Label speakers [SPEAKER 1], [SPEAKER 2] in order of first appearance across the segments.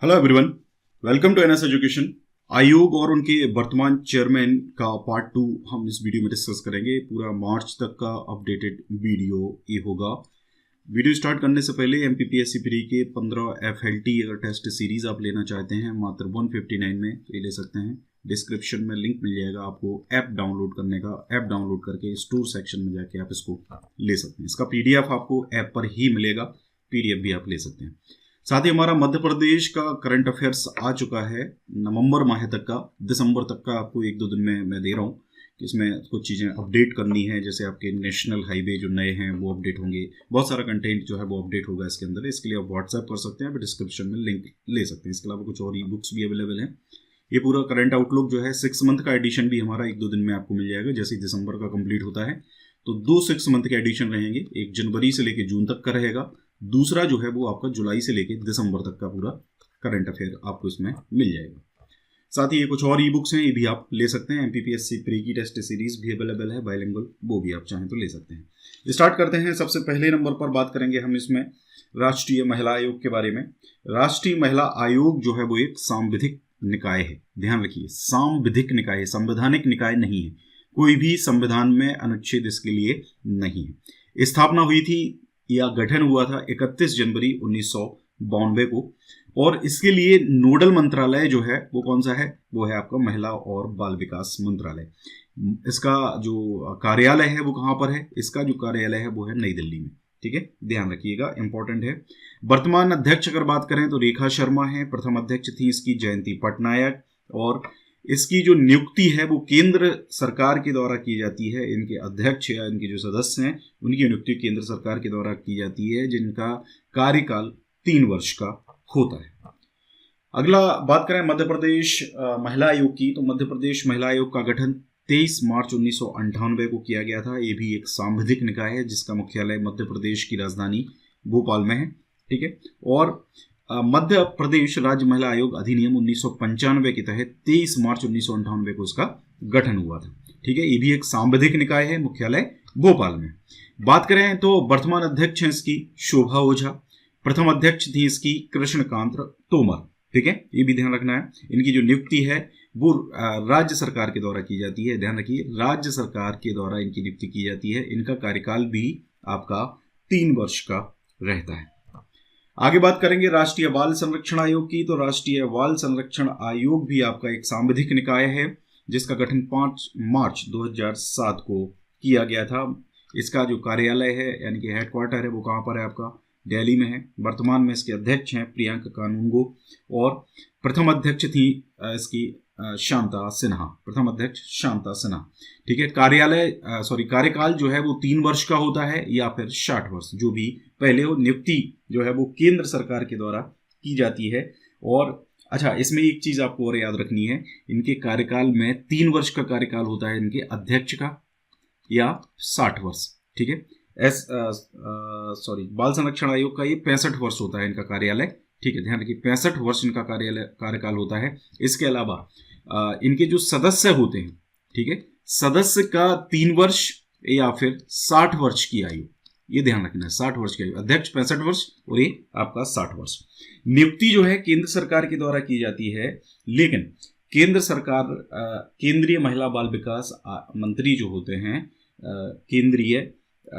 [SPEAKER 1] Hello everyone, welcome to NS education. आयोग और उनके वर्तमान चेयरमैन का पार्ट 2 हम इस वीडियो में डिस्कस करेंगे। पूरा मार्च तक का अपडेटेड वीडियो ये होगा। वीडियो स्टार्ट करने से पहले एमपीपीएससी प्री के 15 एफएलटी अगर टेस्ट सीरीज आप लेना चाहते हैं मात्र 159 में तो ये ले सकते हैं। डिस्क्रिप्शन में लिंक मिल जाएगा आपको ऐप डाउनलोड करने का। ऐप डाउनलोड करके स्टोर सेक्शन में जाके आप इसको ले सकते हैं। इसका पीडीएफ आपको ऐप पर ही मिलेगा, पीडीएफ भी आप ले सकते हैं। साथ ही हमारा मध्य प्रदेश का करंट अफेयर्स आ चुका है नवंबर माह तक का। दिसंबर तक का आपको 1-2 दिन में मैं दे रहा हूँ कि इसमें कुछ चीज़ें अपडेट करनी है। जैसे आपके नेशनल हाईवे जो नए हैं वो अपडेट होंगे, बहुत सारा कंटेंट जो है वो अपडेट होगा इसके अंदर। इसके लिए आप व्हाट्सएप कर सकते हैं, डिस्क्रिप्शन में लिंक ले सकते हैं। इसके अलावा कुछ और ई बुक्स भी अवेलेबल हैं। ये पूरा करंट आउटलुक जो है 6 मंथ का एडिशन भी हमारा 1-2 दिन में आपको मिल जाएगा। जैसे दिसंबर का कंप्लीट होता है तो 2 6 मंथ के एडिशन रहेंगे। एक जनवरी से लेकर जून तक का रहेगा, दूसरा जो है वो आपका जुलाई से लेकर दिसंबर तक का पूरा करंट अफेयर आपको इसमें मिल जाएगा। साथ ही ये कुछ और ई बुक्स हैं, ये भी आप ले सकते हैं। एमपीपीएससी प्री की टेस्ट सीरीज भी अवेलेबल है बाइलिंगुअल, वो भी आप चाहें तो ले सकते हैं। स्टार्ट करते हैं। सबसे पहले नंबर पर बात करेंगे हम इसमें राष्ट्रीय महिला आयोग के बारे में। राष्ट्रीय महिला आयोग जो है वो एक सांविधिक निकाय है। ध्यान रखिए, सांविधिक निकाय है, संवैधानिक निकाय नहीं है। कोई भी संविधान में अनुच्छेद इसके लिए नहीं है। स्थापना हुई थी या गठन हुआ था 31 जनवरी 1992 को, और इसके लिए नोडल मंत्रालय जो है वो कौन सा है, वो है आपका महिला और बाल विकास मंत्रालय। इसका जो कार्यालय है वो कहाँ पर है, इसका जो कार्यालय है वो है नई दिल्ली में। ठीक है, ध्यान रखिएगा, इंपॉर्टेंट है। वर्तमान अध्यक्ष अगर बात करें तो रेखा शर्मा है। प्रथम अध्यक्ष थी इसकी जयंती पटनायक, और इसकी जो नियुक्ति है वो केंद्र सरकार के द्वारा की जाती है। इनके अध्यक्ष या इनके जो सदस्य हैं उनकी नियुक्ति केंद्र सरकार के द्वारा की जाती है, जिनका कार्यकाल 3 वर्ष का होता है। अगला बात करें मध्य प्रदेश महिला आयोग की, तो मध्य प्रदेश महिला आयोग का गठन 23 मार्च 1998 को किया गया था। ये भी एक सांविधिक निकाय है जिसका मुख्यालय मध्य प्रदेश की राजधानी भोपाल में है। ठीक है, और मध्य प्रदेश राज्य महिला आयोग अधिनियम 1995 के तहत 23 मार्च 1998 को इसका गठन हुआ था। ठीक है, ये भी एक सांविधिक निकाय है, मुख्यालय भोपाल में। बात करें तो वर्तमान अध्यक्ष हैं इसकी शोभा ओझा। प्रथम अध्यक्ष थी इसकी कृष्णकांत तोमर। ठीक है, ये भी ध्यान रखना है। इनकी जो नियुक्ति है वो राज्य सरकार के द्वारा की जाती है। ध्यान रखिए, राज्य सरकार के द्वारा इनकी नियुक्ति की जाती है। इनका कार्यकाल भी आपका 3 वर्ष का रहता है। आगे बात करेंगे राष्ट्रीय बाल संरक्षण आयोग की, तो राष्ट्रीय बाल संरक्षण आयोग भी आपका एक सांविधिक निकाय है जिसका गठन 5 मार्च 2007 को किया गया था। इसका जो कार्यालय है यानी कि हेडक्वार्टर है वो कहाँ पर है, आपका दिल्ली में है। वर्तमान में इसके अध्यक्ष हैं प्रियंका कानूनगो, और प्रथम अध्यक्ष थी इसकी शांता सिन्हा, प्रथम अध्यक्ष शांता सिन्हा। ठीक है, कार्यकाल जो है वो 3 वर्ष का होता है या फिर 60 वर्ष, जो भी पहले हो। नियुक्ति जो है वो केंद्र सरकार के द्वारा की जाती है। और अच्छा, इसमें एक चीज आपको और याद रखनी है, इनके कार्यकाल में 3 वर्ष का कार्यकाल होता है इनके अध्यक्ष का, या 60 वर्ष। ठीक है, बाल संरक्षण आयोग का ये 65 वर्ष होता है इनका कार्यालय। ठीक है, ध्यान रखिए, 65 वर्ष इनका कार्यकाल होता है। इसके अलावा इनके जो सदस्य होते हैं, ठीक है, सदस्य का 3 वर्ष या फिर 60 वर्ष की आयु, ये ध्यान रखना है। 60 वर्ष की आयु, अध्यक्ष 65 वर्ष और ये आपका 60 वर्ष। नियुक्ति जो है केंद्र सरकार के द्वारा की जाती है, लेकिन केंद्र सरकार केंद्रीय महिला बाल विकास मंत्री जो होते हैं, केंद्रीय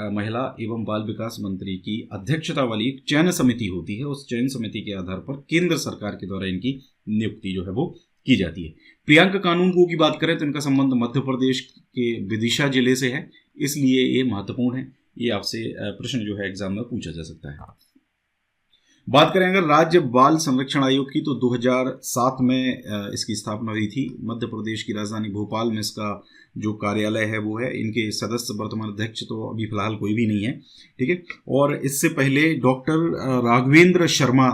[SPEAKER 1] महिला एवं बाल विकास मंत्री की अध्यक्षता वाली एक चयन समिति होती है। उस चयन समिति के आधार पर केंद्र सरकार के द्वारा इनकी नियुक्ति जो है वो की जाती है। प्रियंका कानूनगो की बात करें तो इनका संबंध मध्य प्रदेश के विदिशा जिले से है, इसलिए ये महत्वपूर्ण है। ये आपसे प्रश्न जो है एग्जाम में पूछा जा सकता है। बात करें अगर राज्य बाल संरक्षण आयोग की, तो 2007 में इसकी स्थापना हुई थी। मध्य प्रदेश की राजधानी भोपाल में इसका जो कार्यालय है वो है। इनके सदस्य वर्तमान अध्यक्ष तो अभी फिलहाल कोई भी नहीं है। ठीक है, और इससे पहले डॉक्टर राघवेंद्र शर्मा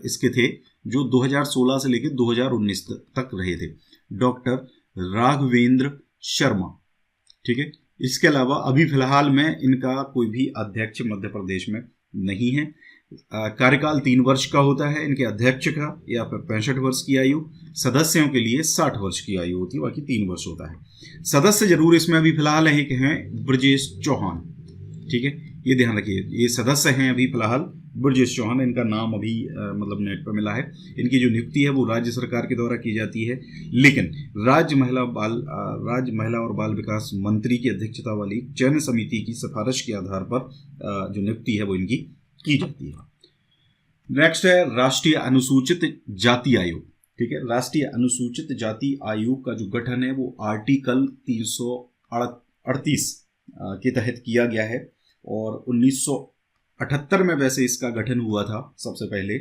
[SPEAKER 1] इसके थे, जो 2016 से लेकर 2019 तक रहे थे, डॉक्टर राघवेंद्र शर्मा। ठीक है, इसके अलावा अभी फिलहाल में इनका कोई भी अध्यक्ष मध्य प्रदेश में नहीं है। कार्यकाल 3 वर्ष का होता है इनके अध्यक्ष का, या फिर 65 वर्ष की आयु। सदस्यों के लिए 60 वर्ष की आयु होती है, बाकी 3 वर्ष होता है। सदस्य जरूर इसमें अभी फिलहाल हैं ब्रजेश चौहान। ठीक है, ये ध्यान रखिए, ये सदस्य हैं अभी फिलहाल ब्रजेश चौहान, इनका नाम अभी मतलब नेट पर मिला है। इनकी जो नियुक्ति है वो राज्य सरकार के द्वारा की जाती है, लेकिन राज्य महिला और बाल विकास मंत्री की अध्यक्षता वाली चयन समिति की सिफारिश के आधार पर जो नियुक्ति है वो इनकी की जाती है। नेक्स्ट है राष्ट्रीय अनुसूचित जाति आयोग। ठीक है, राष्ट्रीय अनुसूचित जाति आयोग का जो गठन है वो आर्टिकल 338 के तहत किया गया है और 1978 में वैसे इसका गठन हुआ था सबसे पहले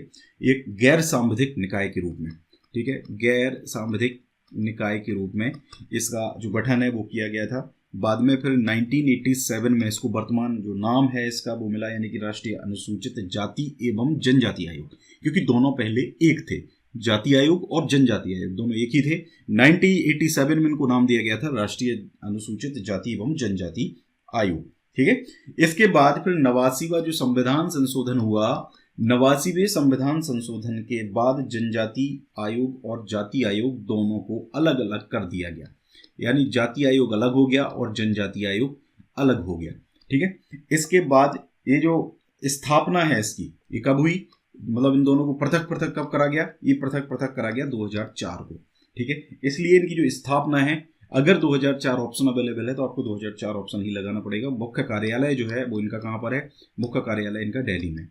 [SPEAKER 1] एक गैर सांविधिक निकाय के रूप में। ठीक है, गैर सांविधिक निकाय के रूप में इसका जो गठन है वो किया गया था। बाद में फिर 1987 में इसको वर्तमान जो नाम है इसका वो मिला, यानी कि राष्ट्रीय अनुसूचित जाति एवं जनजाति आयोग, क्योंकि दोनों पहले एक थे, जाति आयोग और जनजाति आयोग दोनों एक ही थे। 1987 में इनको नाम दिया गया था राष्ट्रीय अनुसूचित जाति एवं जनजाति आयोग। ठीक है, इसके बाद फिर 89वां जो संविधान संशोधन हुआ, 89वें संविधान संशोधन के बाद जनजाति आयोग और जाति आयोग दोनों को अलग अलग कर दिया गया, यानी जाति आयोग अलग हो गया और जनजाति आयोग अलग हो गया। ठीक है, इसके बाद ये जो स्थापना है इसकी ये कब हुई, मतलब इन दोनों को पृथक पृथक कब करा गया, ये पृथक पृथक करा गया 2004 को। ठीक है, इसलिए इनकी जो स्थापना है, अगर 2004 ऑप्शन अवेलेबल है तो आपको 2004 ऑप्शन ही लगाना पड़ेगा। मुख्य कार्यालय जो है वो इनका कहाँ पर है, मुख्य कार्यालय इनका दिल्ली में।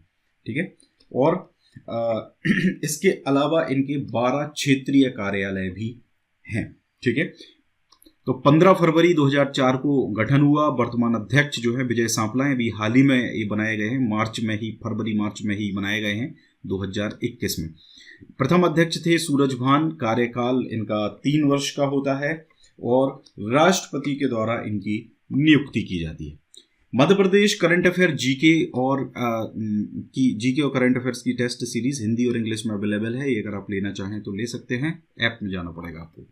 [SPEAKER 1] ठीक है, और इसके अलावा इनके 12 क्षेत्रीय कार्यालय भी हैं। ठीक है, तो 15 फरवरी 2004 को गठन हुआ। वर्तमान अध्यक्ष जो है विजय सांपला हैं, अभी हाल ही में ये बनाए गए हैं, मार्च में ही बनाए गए हैं 2021 में। प्रथम अध्यक्ष थे सूरजभान, कार्यकाल इनका 3 वर्ष का होता है और राष्ट्रपति के द्वारा इनकी नियुक्ति की जाती है। Madhya Pradesh current affair GK और करंट अफेयर्स की टेस्ट सीरीज हिंदी और इंग्लिश में अवेलेबल है, ये अगर आप लेना चाहें तो ले सकते हैं, ऐप में जाना पड़ेगा आपको।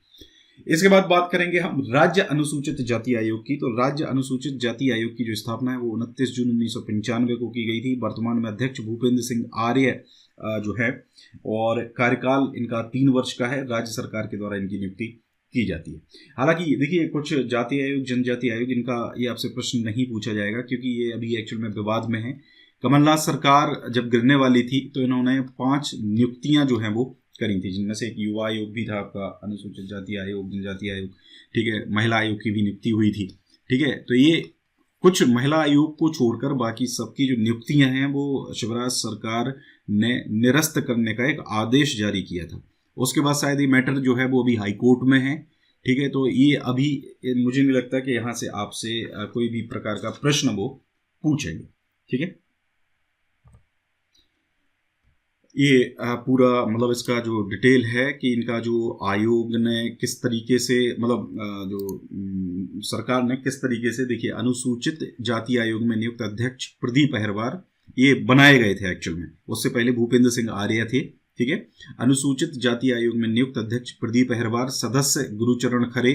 [SPEAKER 1] इसके बाद बात करेंगे हम राज्य अनुसूचित जाति आयोग की। तो राज्य अनुसूचित जाति आयोग की जो स्थापना है वो 29 जून 1995 को की गई थी। वर्तमान में अध्यक्ष भूपेंद्र सिंह आर्य जो है और कार्यकाल इनका 3 वर्ष का है। राज्य सरकार के द्वारा इनकी नियुक्ति की जाती है। हालांकि देखिए कुछ जाति आयोग जनजाति आयोग इनका ये आपसे प्रश्न नहीं पूछा जाएगा क्योंकि ये अभी एक्चुअल में विवाद में है। कमलनाथ सरकार जब गिरने वाली थी तो इन्होंने 5 नियुक्तियां जो हैं वो करी थी, जिनमें से एक युवा आयोग भी था आपका, अनुसूचित जाति आयोग, जनजाति आयोग। ठीक है, महिला आयोग की भी नियुक्ति हुई थी। ठीक है, तो ये कुछ महिला आयोग को छोड़कर बाकी सबकी जो नियुक्तियां हैं वो शिवराज सरकार ने निरस्त करने का एक आदेश जारी किया था। उसके बाद शायद ये मैटर जो है वो अभी हाई कोर्ट में है। ठीक है, तो ये अभी मुझे नहीं लगता कि यहाँ से आपसे कोई भी प्रकार का प्रश्न वो पूछेंगे। ठीक है, ये पूरा मतलब इसका जो डिटेल है कि इनका जो आयोग ने किस तरीके से मतलब जो सरकार ने किस तरीके से, देखिए अनुसूचित जाति आयोग में नियुक्त अध्यक्ष प्रदीप अहिरवार ये बनाए गए थे एक्चुअल में, उससे पहले भूपेंद्र सिंह आर्य थे। ठीक है, अनुसूचित जाति आयोग में नियुक्त अध्यक्ष प्रदीप अहिरवार, सदस्य गुरुचरण खरे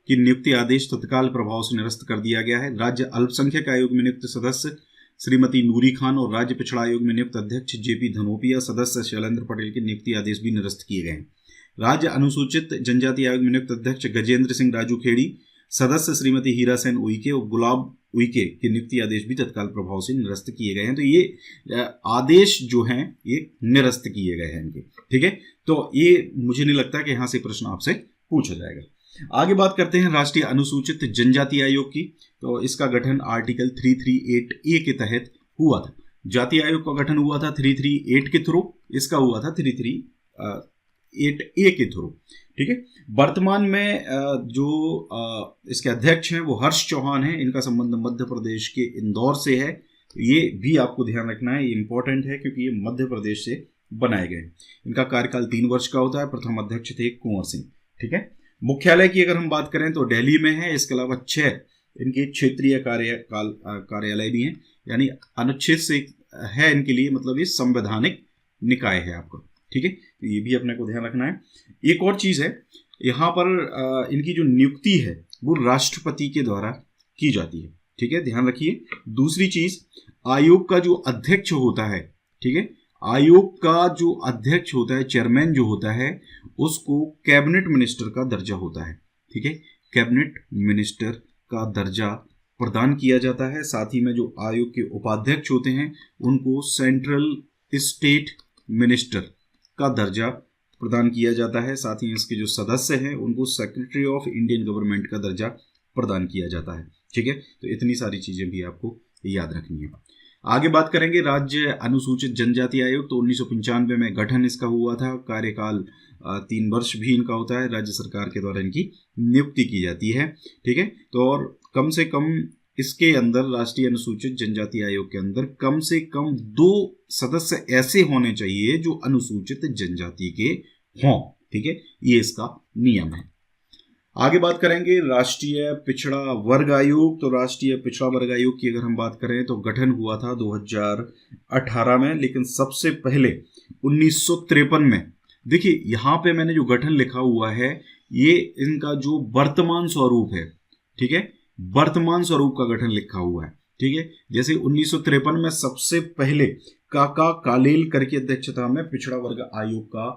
[SPEAKER 1] की नियुक्ति आदेश तत्काल प्रभाव से निरस्त कर दिया गया है। राज्य अल्पसंख्यक आयोग में नियुक्त सदस्य श्रीमती नूरी खान और राज्य पिछड़ा आयोग में नियुक्त अध्यक्ष जेपी धनोपिया, सदस्य शैलेंद्र पटेल के नियुक्ति आदेश भी निरस्त किए गए हैं। राज्य अनुसूचित जनजाति आयोग में नियुक्त अध्यक्ष गजेंद्र सिंह राजू खेड़ी, सदस्य श्रीमती हीरा सेन उइके और गुलाब उइके के नियुक्ति आदेश भी तत्काल प्रभाव से निरस्त किए गए हैं। तो ये आदेश जो हैं ये निरस्त किए गए हैं इनके। ठीक है, तो ये मुझे नहीं लगता कि यहाँ से प्रश्न आपसे पूछा जाएगा। आगे बात करते हैं राष्ट्रीय अनुसूचित जनजाति आयोग की। तो इसका गठन आर्टिकल 338A के तहत हुआ था। जाति आयोग का गठन हुआ था 338 के थ्रू, इसका हुआ था 338A के थ्रू। ठीक है, वर्तमान में जो इसके अध्यक्ष हैं वो हर्ष चौहान हैं। इनका संबंध मध्य प्रदेश के इंदौर से है। ये भी आपको ध्यान रखना है, ये इंपॉर्टेंट है क्योंकि ये मध्य प्रदेश से बनाए गए। इनका कार्यकाल 3 वर्ष का होता है। प्रथम अध्यक्ष थे कुंवर सिंह। ठीक है, मुख्यालय की अगर हम बात करें तो दिल्ली में है। इसके अलावा 6 इनके क्षेत्रीय कार्यालय भी हैं, यानी अनुच्छेद से है इनके लिए, मतलब ये संवैधानिक निकाय है आपका। ठीक है, तो ये भी अपने को ध्यान रखना है। एक और चीज़ है, यहाँ पर इनकी जो नियुक्ति है वो राष्ट्रपति के द्वारा की जाती है। ठीक है, ध्यान रखिए। दूसरी चीज़, आयोग का जो अध्यक्ष होता है, ठीक है, आयोग का जो अध्यक्ष होता है, चेयरमैन जो होता है, उसको कैबिनेट मिनिस्टर का दर्जा होता है। ठीक है, कैबिनेट मिनिस्टर का दर्जा प्रदान किया जाता है। साथ ही में जो आयोग के उपाध्यक्ष होते हैं उनको सेंट्रल स्टेट मिनिस्टर का दर्जा प्रदान किया जाता है। साथ ही इसके जो सदस्य हैं उनको सेक्रेटरी ऑफ इंडियन गवर्नमेंट का दर्जा प्रदान किया जाता है। ठीक है, तो इतनी सारी चीज़ें भी आपको याद रखनी है। आगे बात करेंगे राज्य अनुसूचित जनजाति आयोग। तो 1995 में गठन इसका हुआ था। कार्यकाल 3 वर्ष भी इनका होता है। राज्य सरकार के द्वारा इनकी नियुक्ति की जाती है। ठीक है, तो और कम से कम इसके अंदर राष्ट्रीय अनुसूचित जनजाति आयोग के अंदर कम से कम 2 सदस्य ऐसे होने चाहिए जो अनुसूचित जनजाति के हों। ठीक है, ये इसका नियम है। आगे बात करेंगे राष्ट्रीय पिछड़ा वर्ग आयोग। तो राष्ट्रीय पिछड़ा वर्ग आयोग की अगर हम बात करें तो गठन हुआ था 2018 में, लेकिन सबसे पहले 1953 में। देखिए यहाँ पे मैंने जो गठन लिखा हुआ है ये इनका जो वर्तमान स्वरूप है। ठीक है, वर्तमान स्वरूप का गठन लिखा हुआ है। ठीक है, जैसे 1953 में सबसे पहले काका कालेल करके अध्यक्षता में पिछड़ा वर्ग आयोग का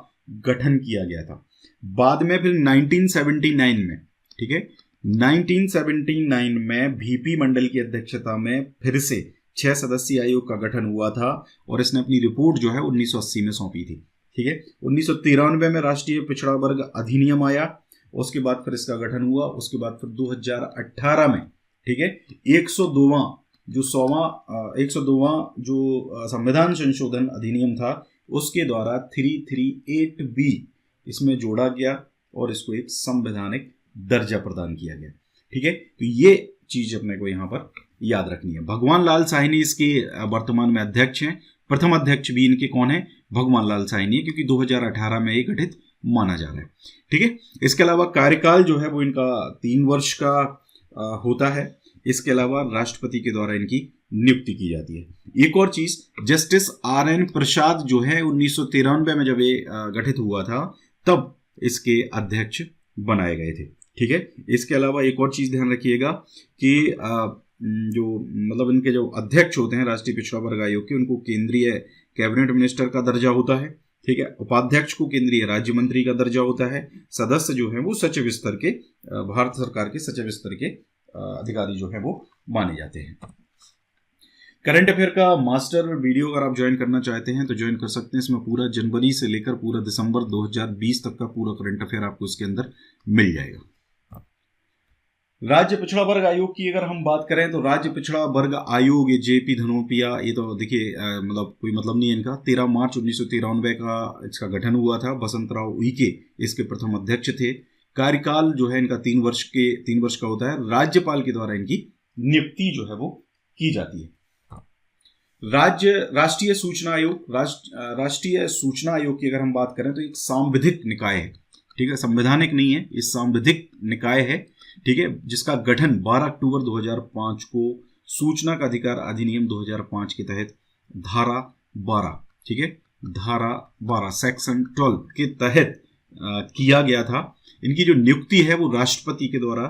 [SPEAKER 1] गठन किया गया था। बाद में फिर 1979 में, ठीक है, 1979 में VP मंडल की अध्यक्षता में फिर से 6 सदस्यीय आयोग का गठन हुआ था और इसने अपनी रिपोर्ट जो है 1980 में सौंपी थी। ठीक है, 1993 में राष्ट्रीय पिछड़ा वर्ग अधिनियम आया, उसके बाद फिर इसका गठन हुआ। उसके बाद फिर 2018 में, ठीक है, 102वां जो संविधान संशोधन अधिनियम था उसके द्वारा 338B इसमें जोड़ा गया और इसको एक संवैधानिक दर्जा प्रदान किया गया। ठीक है, तो ये चीज अपने को यहाँ पर याद रखनी है। भगवान लाल साहनी इसके वर्तमान में अध्यक्ष हैं। प्रथम अध्यक्ष भी इनके कौन है? भगवान लाल साहनी है, क्योंकि 2018 में ये गठित माना जा रहा है। ठीक है, इसके अलावा कार्यकाल जो है वो इनका 3 वर्ष का होता है। इसके अलावा राष्ट्रपति के द्वारा इनकी नियुक्ति की जाती है। एक और चीज, जस्टिस RN प्रसाद जो है 1993 में जब ये गठित हुआ था तब इसके अध्यक्ष बनाए गए थे। ठीक है, इसके अलावा एक और चीज ध्यान रखिएगा कि जो मतलब इनके जो अध्यक्ष होते हैं राष्ट्रीय पिछड़ा वर्ग आयोग के, उनको केंद्रीय कैबिनेट मिनिस्टर का दर्जा होता है। ठीक है, उपाध्यक्ष को केंद्रीय राज्य मंत्री का दर्जा होता है। सदस्य जो है वो सचिव स्तर के, भारत सरकार के सचिव स्तर के अधिकारी जो है वो माने जाते हैं। करंट अफेयर का मास्टर वीडियो अगर आप ज्वाइन करना चाहते हैं तो ज्वाइन कर सकते हैं। इसमें पूरा जनवरी से लेकर पूरा दिसंबर 2020 तक का पूरा करंट अफेयर आपको इसके अंदर मिल जाएगा। राज्य पिछड़ा वर्ग आयोग की अगर हम बात करें तो राज्य पिछड़ा वर्ग आयोग, ये JP धनोपिया, ये तो देखिए मतलब कोई मतलब नहीं है इनका। 13 मार्च 1993 का इसका गठन हुआ था। बसंतराव उइके इसके प्रथम अध्यक्ष थे। कार्यकाल जो है इनका 3 वर्ष का होता है। राज्यपाल के द्वारा इनकी नियुक्ति जो है वो की जाती है। राष्ट्रीय सूचना आयोग, राष्ट्रीय सूचना आयोग की अगर हम बात करें तो एक सांविधिक निकाय है। ठीक है, संवैधानिक नहीं है, ये सांविधिक निकाय है। ठीक है, जिसका गठन 12 अक्टूबर 2005 को सूचना का अधिकार अधिनियम 2005 के तहत धारा 12, ठीक है, धारा 12 सेक्शन 12 के तहत किया गया था। इनकी जो नियुक्ति है वो राष्ट्रपति के द्वारा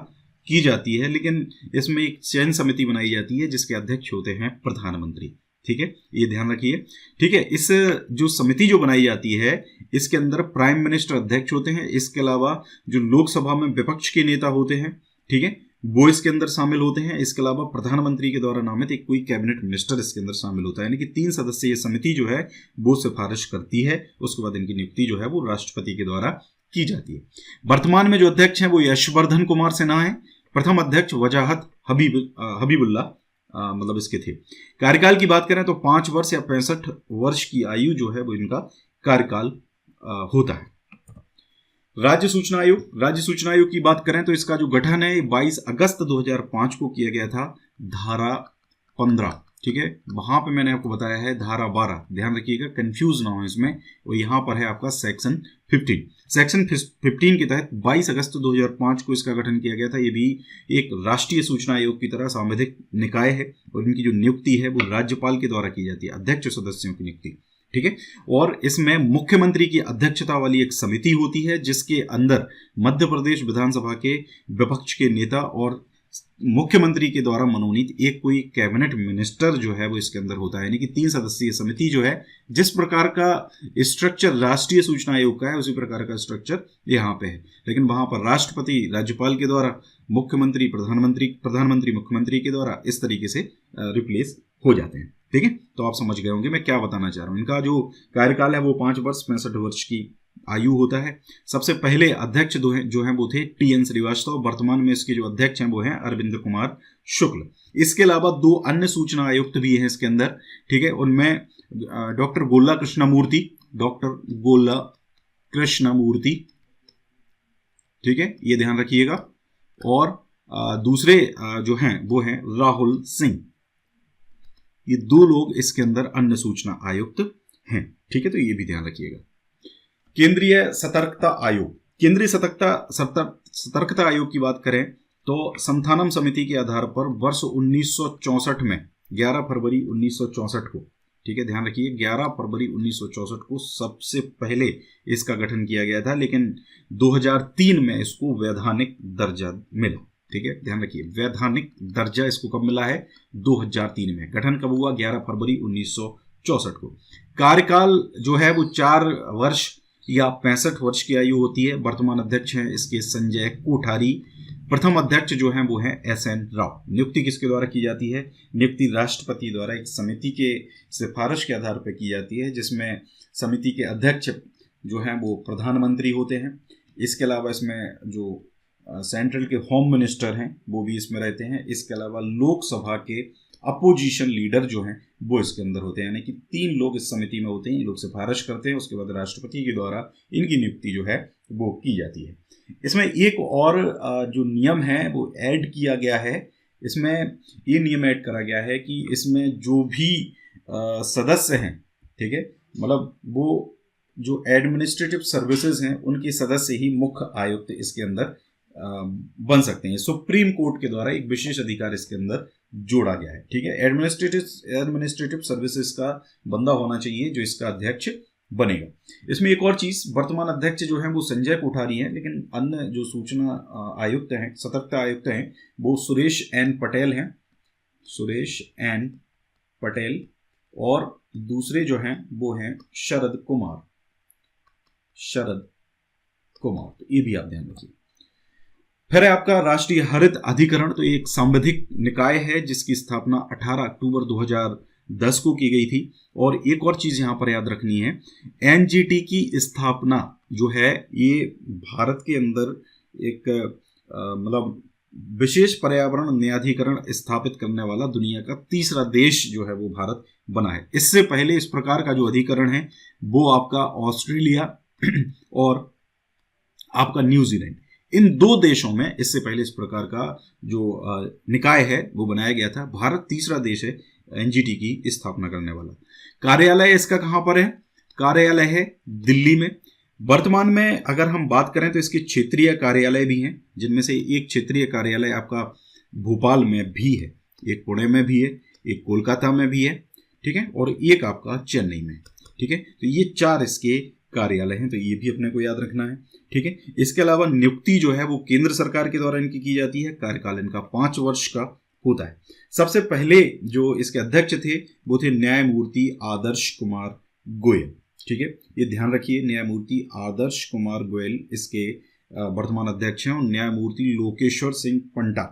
[SPEAKER 1] की जाती है, लेकिन इसमें एक चयन समिति बनाई जाती है जिसके अध्यक्ष होते हैं प्रधानमंत्री। ठीक है, ये ध्यान रखिए। ठीक है, इस जो समिति जो बनाई जाती है इसके अंदर प्राइम मिनिस्टर अध्यक्ष होते हैं। इसके अलावा जो लोकसभा में विपक्ष के नेता होते हैं, ठीक है, वो इसके अंदर शामिल होते हैं। इसके अलावा प्रधानमंत्री के द्वारा नामित एक कोई कैबिनेट मिनिस्टर इसके अंदर शामिल होता है। यानी कि 3 सदस्यीय समिति जो है वो सिफारिश करती है। उसके बाद इनकी नियुक्ति जो है वो राष्ट्रपति के द्वारा की जाती है। वर्तमान में जो अध्यक्ष हैं वो यशवर्धन कुमार सिन्हा है। प्रथम अध्यक्ष वजाहत हबीबुल्ला मतलब इसके थे। कार्यकाल की बात करें तो 5 वर्ष या 65 वर्ष की आयु जो है वो इनका कार्यकाल होता है। राज्य सूचना आयोग की बात करें तो इसका जो गठन है 22 अगस्त 2005 को किया गया था। धारा 15, ठीक है, वहां पे मैंने आपको बताया है धारा 12, ध्यान रखिएगा, कंफ्यूज ना हो इसमें। वो यहाँ पर है आपका सेक्शन 15। सेक्शन 15 के तहत 22 अगस्त 2005 को इसका गठन किया गया था। ये भी एक राष्ट्रीय सूचना आयोग की तरह सांविधिक निकाय है और इनकी जो नियुक्ति है वो राज्यपाल के द्वारा की जाती है, अध्यक्ष सदस्यों की नियुक्ति। ठीक है, और इसमें मुख्यमंत्री की अध्यक्षता वाली एक समिति होती है जिसके अंदर मध्य प्रदेश विधानसभा के विपक्ष के नेता और मुख्यमंत्री के द्वारा मनोनीत एक कोई कैबिनेट मिनिस्टर जो है वो इसके अंदर होता है, यानी कि 3 सदस्यीय समिति जो है, जिस प्रकार का स्ट्रक्चर राष्ट्रीय सूचना आयोग का है उसी प्रकार का स्ट्रक्चर यहाँ पे है। लेकिन वहां पर राष्ट्रपति राज्यपाल के द्वारा, मुख्यमंत्री प्रधानमंत्री मुख्यमंत्री के द्वारा इस तरीके से रिप्लेस हो जाते हैं। ठीक है, तो आप समझ गए होंगे मैं क्या बताना चाह रहा हूँ। इनका जो कार्यकाल है वो 5 वर्ष 65 वर्ष की आयु होता है। सबसे पहले अध्यक्ष जो हैं वो थे TN श्रीवास्तव। वर्तमान में इसके जो अध्यक्ष हैं वो हैं अरविंद कुमार शुक्ल। इसके अलावा 2 अन्य सूचना आयुक्त भी हैं इसके अंदर। ठीक है, उनमें डॉक्टर गोला कृष्णमूर्ति, ठीक है, ये ध्यान रखिएगा। और दूसरे जो हैं वो हैं राहुल सिंह। ये 2 लोग इसके अंदर अन्य सूचना आयुक्त हैं। ठीक है, तो ये भी ध्यान रखिएगा। केंद्रीय सतर्कता आयोग, केंद्रीय सतर्कता आयोग की बात करें तो संथानम समिति के आधार पर वर्ष 1964 में 11 फरवरी 1964 को, ठीक है, ध्यान रखिए 11 फरवरी 1964 को सबसे पहले इसका गठन किया गया था, लेकिन 2003 में इसको वैधानिक दर्जा मिला। ठीक है, ध्यान रखिए वैधानिक दर्जा इसको कब मिला है? 2003 में। गठन कब हुआ? 11 फरवरी 1964 को। कार्यकाल जो है वो 4 वर्ष या 65 वर्ष की आयु होती है। वर्तमान अध्यक्ष हैं इसके संजय कोठारी। प्रथम अध्यक्ष जो हैं वो हैं SN राव। नियुक्ति किसके द्वारा की जाती है? नियुक्ति राष्ट्रपति द्वारा एक समिति के सिफारिश के आधार पर की जाती है, जिसमें समिति के अध्यक्ष जो हैं वो प्रधानमंत्री होते हैं। इसके अलावा इसमें जो सेंट्रल के होम मिनिस्टर हैं वो भी इसमें रहते हैं। इसके अलावा लोकसभा के अपोजिशन लीडर जो हैं वो इसके अंदर होते हैं, यानी कि 3 लोग इस समिति में होते हैं। ये लोग सिफारिश करते हैं, उसके बाद राष्ट्रपति के द्वारा इनकी नियुक्ति जो है वो की जाती है। इसमें एक और जो नियम है वो ऐड किया गया है। इसमें ये नियम ऐड करा गया है कि इसमें जो भी सदस्य हैं, ठीक है, मतलब वो जो एडमिनिस्ट्रेटिव सर्विसेज हैं उनके सदस्य ही मुख्य आयुक्त इसके अंदर बन सकते हैं। सुप्रीम कोर्ट के द्वारा एक विशेष अधिकार इसके अंदर जोड़ा गया है। ठीक है, एडमिनिस्ट्रेटिव सर्विसेज का बंदा होना चाहिए जो इसका अध्यक्ष बनेगा। इसमें एक और चीज, वर्तमान अध्यक्ष जो है वो संजय कोठारी हैं, लेकिन अन्य जो सूचना आयुक्त हैं, सतर्कता आयुक्त हैं, वो सुरेश एन पटेल हैं, सुरेश एन पटेल। और दूसरे जो हैं वो हैं शरद कुमार। तो ये भी आप ध्यान रखिए। फिर है आपका राष्ट्रीय हरित अधिकरण। तो एक सांविधिक निकाय है जिसकी स्थापना 18 अक्टूबर 2010 को की गई थी। और एक और चीज यहां पर याद रखनी है, NGT की स्थापना जो है ये भारत के अंदर एक मतलब विशेष पर्यावरण न्यायाधिकरण स्थापित करने वाला दुनिया का तीसरा देश जो है वो भारत बना है। इससे पहले इस प्रकार का जो अधिकरण है वो आपका ऑस्ट्रेलिया और आपका न्यूजीलैंड, इन 2 देशों में इससे पहले इस प्रकार का जो निकाय है वो बनाया गया था। भारत तीसरा देश है NGT की स्थापना करने वाला। कार्यालय इसका कहां पर है? कार्यालय है दिल्ली में। वर्तमान में अगर हम बात करें तो इसके क्षेत्रीय कार्यालय भी हैं, जिनमें से एक क्षेत्रीय कार्यालय आपका भोपाल में भी है, एक पुणे में भी है, एक कोलकाता में भी है, ठीक है, और एक आपका चेन्नई में। ठीक है, तो ये 4 इसके कार्यालय हैं, तो ये भी अपने को याद रखना है। ठीक है, इसके अलावा नियुक्ति जो है वो केंद्र सरकार के द्वारा इनकी की जाती है। कार्यकाल इनका 5 वर्ष का होता है। सबसे पहले जो इसके अध्यक्ष थे वो थे न्यायमूर्ति आदर्श कुमार गोयल। ठीक है, ये ध्यान रखिए, न्यायमूर्ति आदर्श कुमार गोयल इसके वर्तमान अध्यक्ष हैं। और न्यायमूर्ति लोकेश्वर सिंह पंटा,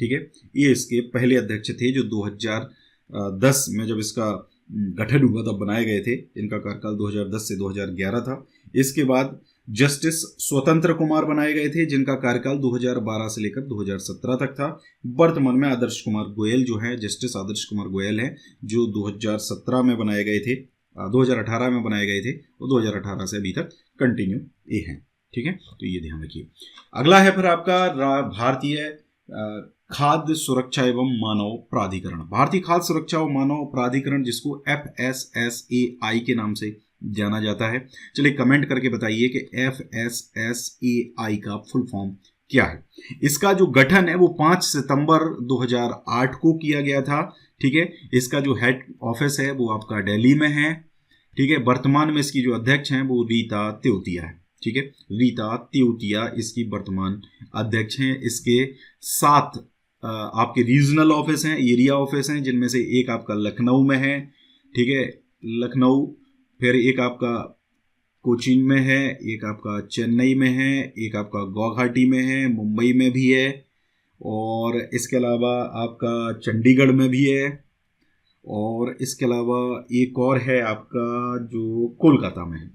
[SPEAKER 1] ठीक है, ये इसके पहले अध्यक्ष थे जो 2010 में जब इसका गठन हुआ तब बनाए गए थे। इनका कार्यकाल 2010 से 2011 था। इसके बाद जस्टिस स्वतंत्र कुमार बनाए गए थे जिनका कार्यकाल 2012 से लेकर 2017 तक था। वर्तमान में आदर्श कुमार गोयल जो है, जस्टिस आदर्श कुमार गोयल हैं, जो 2017 में बनाए गए थे, 2018 में बनाए गए थे और 2018 से अभी तक कंटिन्यू ये हैं। ठीक है, तो ये ध्यान रखिए। अगला है फिर आपका भारतीय खाद्य सुरक्षा एवं मानव प्राधिकरण। भारतीय खाद्य सुरक्षा एवं मानव प्राधिकरण, जिसको FSSAI के नाम से जाना जाता है। चलिए कमेंट करके बताइए कि FSSAI का फुल फॉर्म क्या है। इसका जो गठन है वो 5 सितंबर 2008 को किया गया था। ठीक है, इसका जो हेड ऑफिस है वो आपका दिल्ली में है। ठीक है, वर्तमान में इसकी जो अध्यक्ष हैं वो रीता तेवतिया है। ठीक है, रीता तेवतिया इसकी वर्तमान अध्यक्ष हैं। इसके 7 आपके रीजनल ऑफिस हैं, एरिया ऑफिस हैं, जिनमें से एक आपका लखनऊ में है, ठीक है, लखनऊ, फिर एक आपका कोचीन में है, एक आपका चेन्नई में है, एक आपका गुवाहाटी में है, मुंबई में भी है, और इसके अलावा आपका चंडीगढ़ में भी है, और इसके अलावा एक और है आपका जो कोलकाता में है,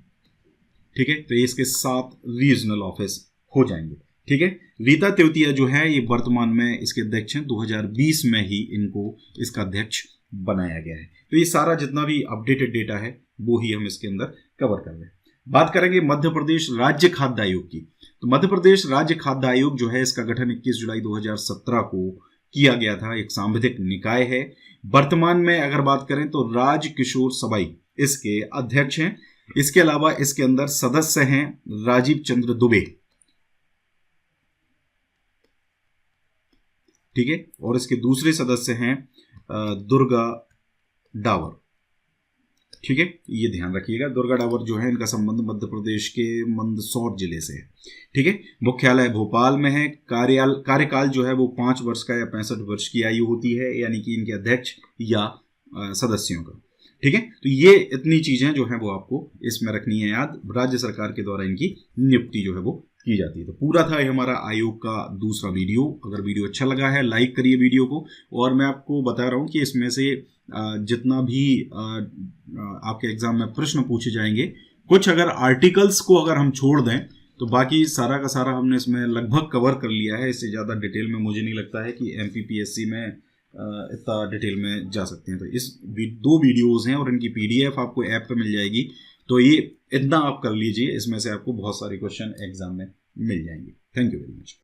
[SPEAKER 1] ठीक है। तो इसके 7 रीजनल ऑफिस हो जाएंगे, ठीक है। रीता तेवतिया जो है ये वर्तमान में इसके अध्यक्ष हैं, 2020 में ही इनको इसका अध्यक्ष बनाया गया है। तो ये सारा जितना भी अपडेटेड डेटा है वो ही हम इसके अंदर कवर कर रहे हैं। बात करेंगे मध्य प्रदेश राज्य खाद्य आयोग की। तो मध्य प्रदेश राज्य खाद्य आयोग जो है इसका गठन 21 जुलाई 2017 को किया गया था, एक सांविधिक निकाय है। वर्तमान में अगर बात करें तो राज किशोर सबाई इसके अध्यक्ष हैं। इसके अलावा इसके अंदर सदस्य हैं राजीव चंद्र दुबे, ठीक है, और इसके दूसरे सदस्य हैं दुर्गा डावर, ठीक है। ये ध्यान रखिएगा, दुर्गा डावर जो है इनका संबंध मध्य प्रदेश के मंदसौर जिले से है, ठीक है। मुख्यालय भोपाल में है। कार्यकाल जो है वो 5 वर्ष का या 65 वर्ष की आयु होती है, यानी कि इनके अध्यक्ष या सदस्यों का, ठीक है। तो ये इतनी चीजें जो है वो आपको इसमें रखनी है याद। राज्य सरकार के द्वारा इनकी नियुक्ति जो है वो की जाती है। तो पूरा था ये हमारा आयोग का दूसरा वीडियो। अगर वीडियो अच्छा लगा है लाइक करिए वीडियो को, और मैं आपको बता रहा हूँ कि इसमें से जितना भी आपके एग्जाम में प्रश्न पूछे जाएंगे, कुछ अगर आर्टिकल्स को अगर हम छोड़ दें तो बाकी सारा का सारा हमने इसमें लगभग कवर कर लिया है। इससे ज़्यादा डिटेल में मुझे नहीं लगता है कि MPPSC में इतना डिटेल में जा सकते हैं। तो इस 2 वीडियोज़ हैं और इनकी PDF आपको ऐप पे मिल जाएगी। तो ये इतना आप कर लीजिए, इसमें से आपको बहुत सारे क्वेश्चन एग्जाम में मिल जाएंगे। Thank you very much.